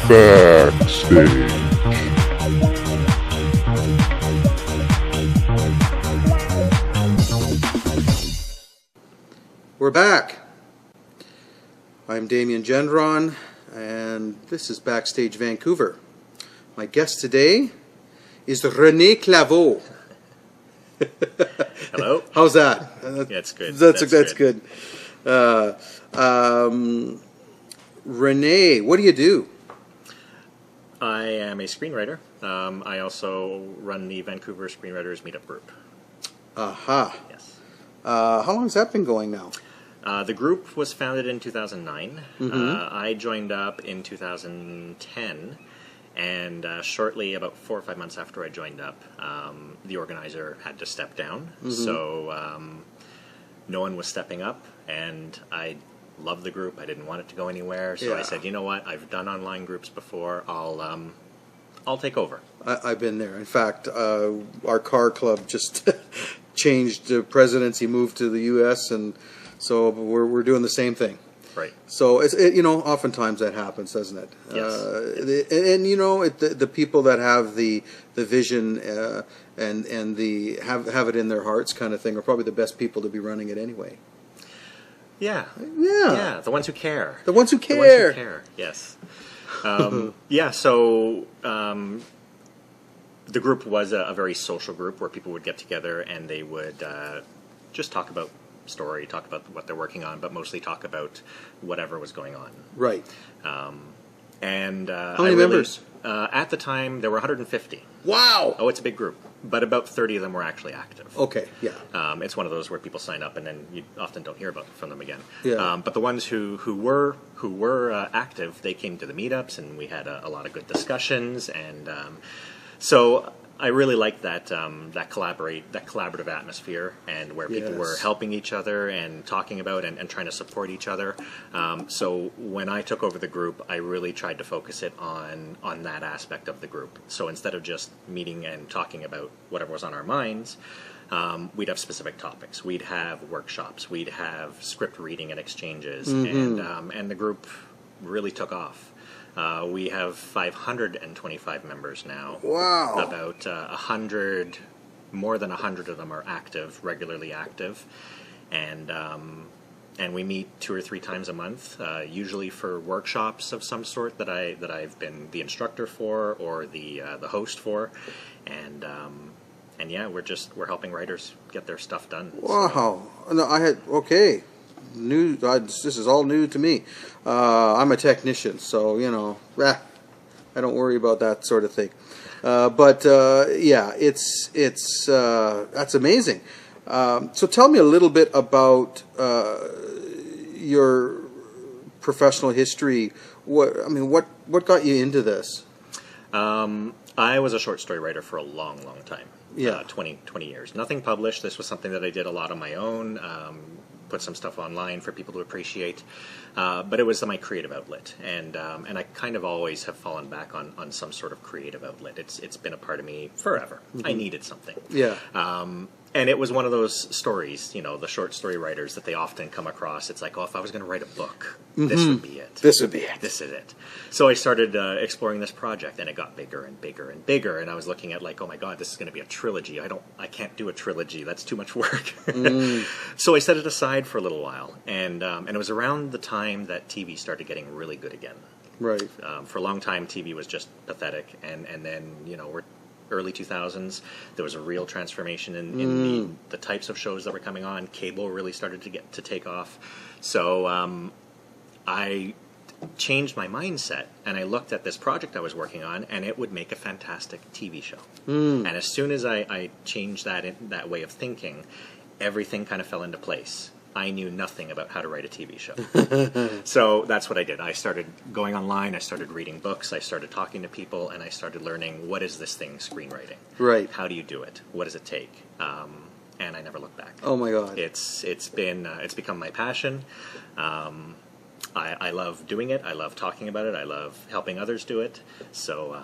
Backstage. We're back. I'm Damien Gendron, and this is Backstage Vancouver. My guest today is Rene Claveau. Hello. How's that? Yeah, it's good. That's good. Rene, what do you do? I am a screenwriter. I also run the Vancouver Screenwriters Meetup Group. Aha. Yes. How long has that been going now? The group was founded in 2009. Mm-hmm. I joined up in 2010, and shortly, about 4 or 5 months after I joined up, the organizer had to step down. Mm-hmm. So no one was stepping up, and I loved the group. I didn't want it to go anywhere, so I said, you know what? I've done online groups before. I'll take over. I've been there. In fact, our car club just changed presidents. He moved to the U.S., and so we're doing the same thing. Right. So it's oftentimes that happens, doesn't it? Yes. The people that have the vision and the have it in their hearts kind of thing are probably the best people to be running it anyway. Yeah. Yeah. Yeah. The ones who care. The ones who care. The ones who care. Yes. Yeah. So the group was a very social group where people would get together and they would just talk about story, talk about what they're working on, but mostly talk about whatever was going on. Right. How many members? At the time, there were 150. Wow. Oh, it's a big group, but about 30 of them were actually active. Okay. Yeah. It's one of those where people sign up and then you often don't hear from them again. Yeah. But the ones who were active, they came to the meetups and we had a lot of good discussions, and so I really liked that collaborative atmosphere, and where people were helping each other and talking about and trying to support each other. So when I took over the group, I really tried to focus it on that aspect of the group. So instead of just meeting and talking about whatever was on our minds, we'd have specific topics. We'd have workshops. We'd have script reading and exchanges, and the group really took off. We have 525 members now. Wow. About 100, more than 100 of them are active, regularly active, and we meet 2 or 3 times a month, usually for workshops of some sort that I've been the instructor for or the host for, and yeah, we're helping writers get their stuff done. Wow. No, new. This is all new to me. I'm a technician, so I don't worry about that sort of thing. But it's that's amazing. So tell me a little bit about your professional history. What got you into this? I was a short story writer for a long, long time. Yeah. 20 years. Nothing published. This was something that I did a lot on my own. Put some stuff online for people to appreciate, but it was my creative outlet, and I kind of always have fallen back on some sort of creative outlet. It's been a part of me forever. I needed something. Yeah. And it was one of those stories, the short story writers that they often come across. It's like, if I was going to write a book, this would be it. This would be it. This is it. So I started exploring this project, and it got bigger and bigger and bigger. And I was looking at oh my God, this is going to be a trilogy. I can't do a trilogy. That's too much work. So I set it aside for a little while, and it was around the time that TV started getting really good again. Right. For a long time, TV was just pathetic, and then we're early 2000s. There was a real transformation in the types of shows that were coming on. Cable really started to take off. So I changed my mindset, and I looked at this project I was working on, and it would make a fantastic TV show. And as soon as I changed that way of thinking, everything kind of fell into place. I knew nothing about how to write a TV show. So that's what I did. I started going online, I started reading books, I started talking to people, and I started learning, what is this thing, screenwriting? Right. How do you do it? What does it take? And I never looked back. Oh my God. It's become my passion. I love doing it. I love talking about it. I love helping others do it. So,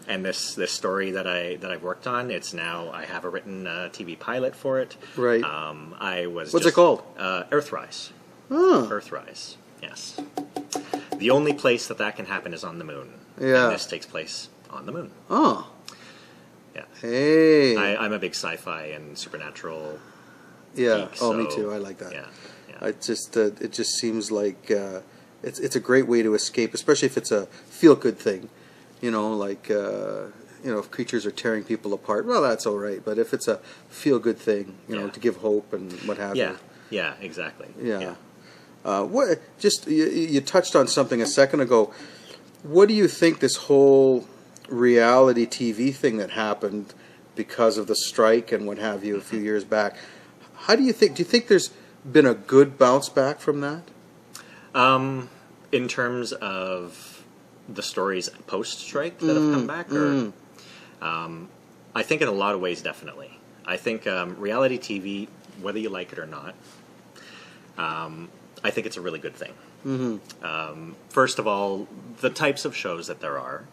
and this story that I've worked on, I have a written TV pilot for it. Right. What's it called? Earthrise. Oh. Earthrise. Yes. The only place that can happen is on the moon. Yeah. And this takes place on the moon. Oh. Yeah. Hey. I'm a big sci-fi and supernatural Yeah. geek, Oh, me so- too. I like that. Yeah. It just seems like it's a great way to escape, especially if it's a feel good thing. You know, like if creatures are tearing people apart, well, that's all right. But if it's a feel good thing, to give hope and what have you. Yeah, exactly. Yeah. You touched on something a second ago. What do you think this whole reality TV thing that happened because of the strike and what have you a few years back? How do you think? Do you think there's been a good bounce back from that? In terms of the stories post-strike that have come back, or I think in a lot of ways, definitely. I think reality TV, whether you like it or not, I think it's a really good thing. First of all, the types of shows that there are.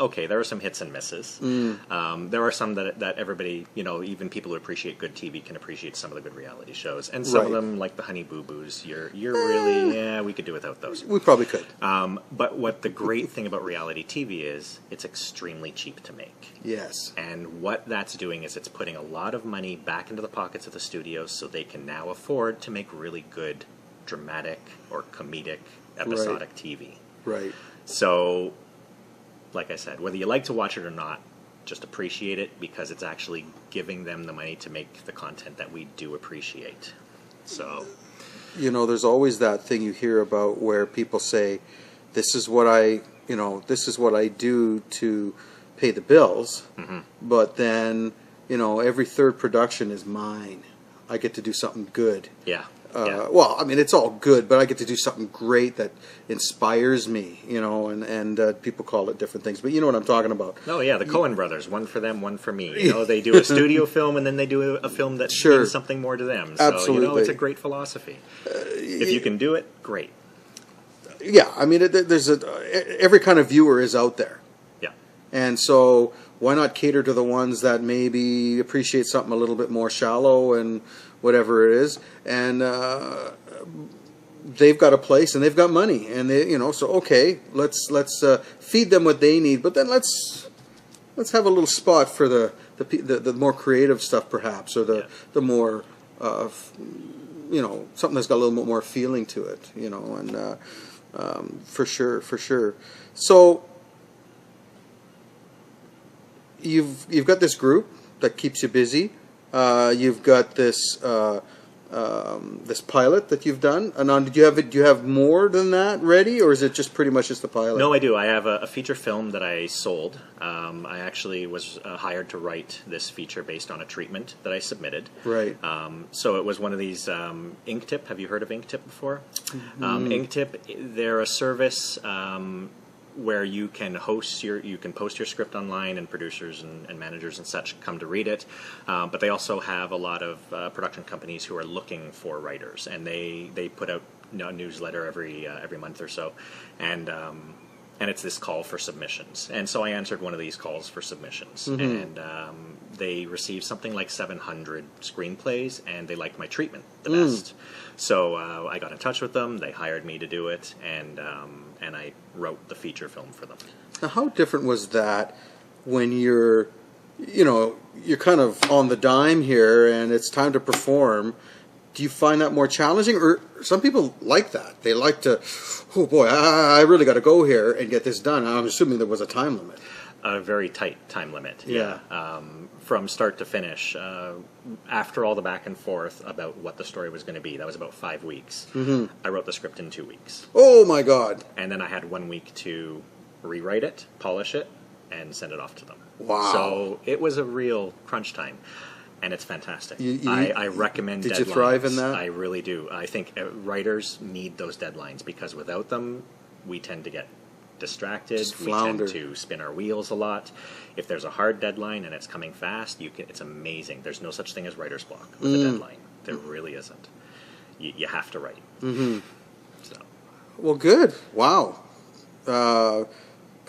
Okay, there are some hits and misses. There are some that everybody, even people who appreciate good TV can appreciate some of the good reality shows. And some of them, like the Honey Boo Boos, you're really, we could do without those. We probably could. But what the great thing about reality TV is, it's extremely cheap to make. Yes. And what that's doing is it's putting a lot of money back into the pockets of the studios so they can now afford to make really good dramatic or comedic episodic TV. Right. So, like I said, whether you like to watch it or not, just appreciate it because it's actually giving them the money to make the content that we do appreciate. So, there's always that thing you hear about where people say, "This is what I do to pay the bills," but then every third production is mine. I get to do something good. Yeah. Well, I mean, it's all good, but I get to do something great that inspires me, and people call it different things, but you know what I'm talking about. Oh, yeah, the Coen brothers, one for them, one for me. They do a studio film, and then they do a film that means something more to them. So, Absolutely. it's a great philosophy. If you can do it, great. Yeah, I mean, every kind of viewer is out there. Yeah. And so why not cater to the ones that maybe appreciate something a little bit more shallow and whatever it is, and they've got a place and they've got money, and they, so okay, let's feed them what they need, but then let's have a little spot for the more creative stuff, perhaps, or the more something that's got a little bit more feeling to it, and for sure. So you've got this group that keeps you busy. You've got this this pilot that you've done. And do you have more than that ready, or is it just pretty much just the pilot? No, I do. I have a feature film that I sold. I actually was hired to write this feature based on a treatment that I submitted. Right. So it was one of these Inktip. Have you heard of Inktip before? Inktip, they're a service where you can post your script online, and producers and managers and such come to read it. But they also have a lot of production companies who are looking for writers, and they put out a newsletter every month or so, and it's this call for submissions. And so I answered one of these calls for submissions, and they received something like 700 screenplays, and they liked my treatment the best. So I got in touch with them. They hired me to do it, and I wrote the feature film for them. Now, how different was that when you're kind of on the dime here and it's time to perform? Do you find that more challenging, or some people like that? They like to, oh boy, I really got to go here and get this done. I'm assuming there was a time limit. A very tight time limit. Yeah. From start to finish, after all the back and forth about what the story was going to be, that was about 5 weeks. I wrote the script in 2 weeks. Oh my God! And then I had 1 week to rewrite it, polish it, and send it off to them. Wow! So it was a real crunch time, and it's fantastic. I recommend. Did deadlines. you thrive in that? I really do. I think writers need those deadlines, because without them, we tend to get distracted. We tend to spin our wheels a lot. If there's a hard deadline and it's coming fast, it's amazing. There's no such thing as writer's block with a deadline. There really isn't. You have to write. So. Well, good. Wow. Because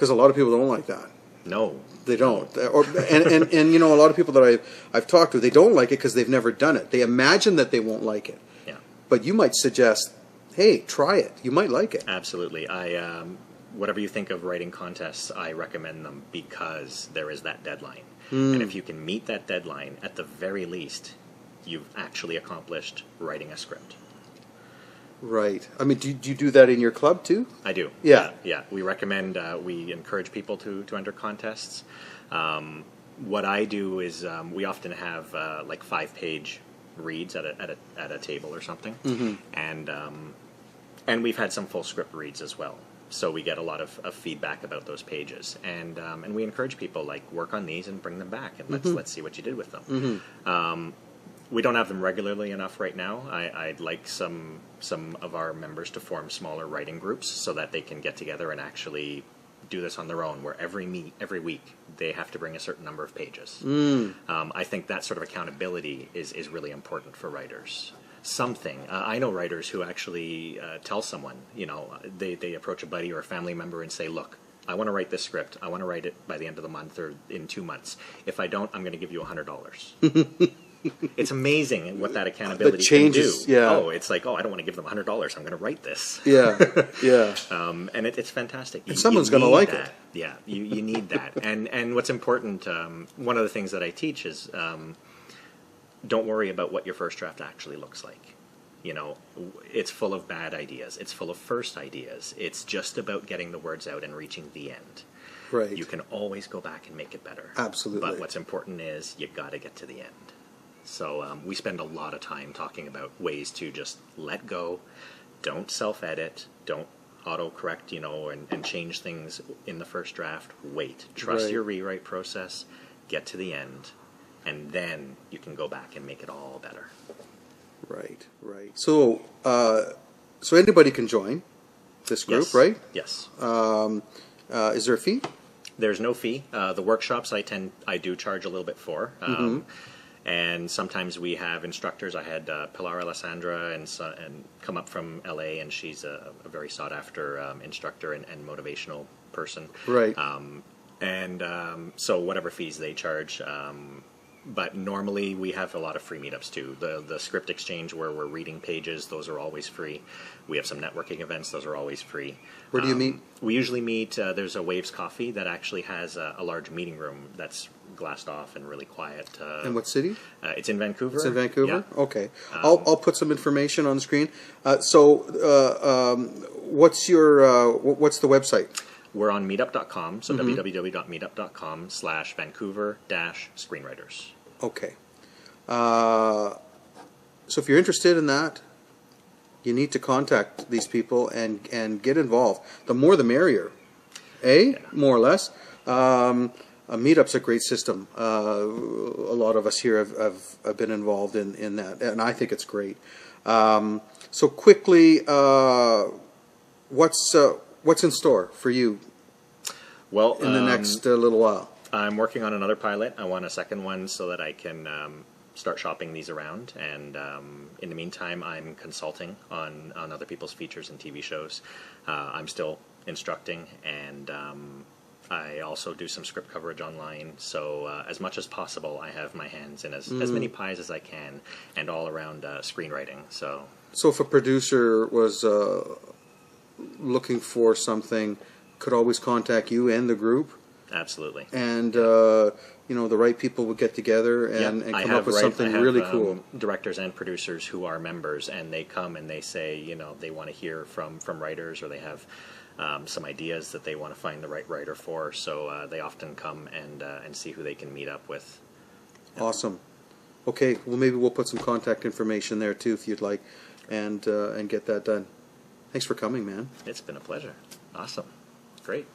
a lot of people don't like that. No, they don't. And a lot of people that I've talked to, they don't like it because they've never done it. They imagine that they won't like it. Yeah. But you might suggest, hey, try it. You might like it. Absolutely. whatever you think of writing contests, I recommend them because there is that deadline. And if you can meet that deadline, at the very least, you've actually accomplished writing a script. Right. I mean, do you do that in your club too? I do. Yeah. Yeah. We recommend, we encourage people to enter contests. What I do is we often have like 5-page reads at a table or something, and we've had some full script reads as well. So we get a lot of feedback about those pages, and we encourage people, like, work on these and bring them back, and let's see what you did with them. We don't have them regularly enough right now. I'd like some of our members to form smaller writing groups so that they can get together and actually do this on their own, where every week they have to bring a certain number of pages. I think that sort of accountability is really important for writers. I know writers who actually tell someone, they approach a buddy or a family member and say, look, I want to write this script. I want to write it by the end of the month or in 2 months. If I don't, I'm going to give you $100. It's amazing what that accountability can do. Yeah. Oh, it's like, I don't want to give them $100. I'm going to write this. Yeah, yeah. And it's fantastic. And someone's going to like that. it. Yeah, you need that. And what's important, one of the things that I teach is don't worry about what your first draft actually looks like. It's full of bad ideas. It's full of first ideas. It's just about getting the words out and reaching the end. Right. You can always go back and make it better. Absolutely. But what's important is you got to get to the end. So we spend a lot of time talking about ways to just let go, don't self-edit, don't auto-correct, and change things in the first draft. Wait. Trust your rewrite process, get to the end, and then you can go back and make it all better. Right, right. So, so anybody can join this group, Yes. right? Yes. Is there a fee? There's no fee. The workshops I do charge a little bit for. And sometimes we have instructors. I had Pilar Alessandra and come up from LA, and she's a very sought after instructor and motivational person. Right. So whatever fees they charge. But normally we have a lot of free meetups too. The script exchange where we're reading pages, those are always free. We have some networking events, those are always free. Where do you meet? We usually meet, there's a Waves Coffee that actually has a large meeting room that's glassed off and really quiet. In what city? It's in Vancouver. It's in Vancouver? Yeah. Okay. I'll put some information on the screen. What's what's the website? We're on meetup.com, so www.meetup.com/Vancouver-screenwriters. Okay. So if you're interested in that, you need to contact these people and get involved. The more the merrier, Yeah. more or less. A meetup's a great system. A lot of us here have been involved in that, and I think it's great. So quickly, what's in store for you Well, in the next little while? I'm working on another pilot. I want a second one so that I can start shopping these around. And in the meantime, I'm consulting on other people's features and TV shows. I'm still instructing, and I also do some script coverage online. So as much as possible, I have my hands in as many pies as I can, and all around screenwriting. So if a producer was looking for something, could always contact you and the group, absolutely. and the right people would get together and come up with something really cool. Directors and producers who are members, and they come and they say, they want to hear from writers, or they have some ideas that they want to find the right writer for. So they often come and see who they can meet up with. Awesome. Okay, well, maybe we'll put some contact information there too, if you'd like, and get that done. Thanks for coming, man. It's been a pleasure. Awesome. Great.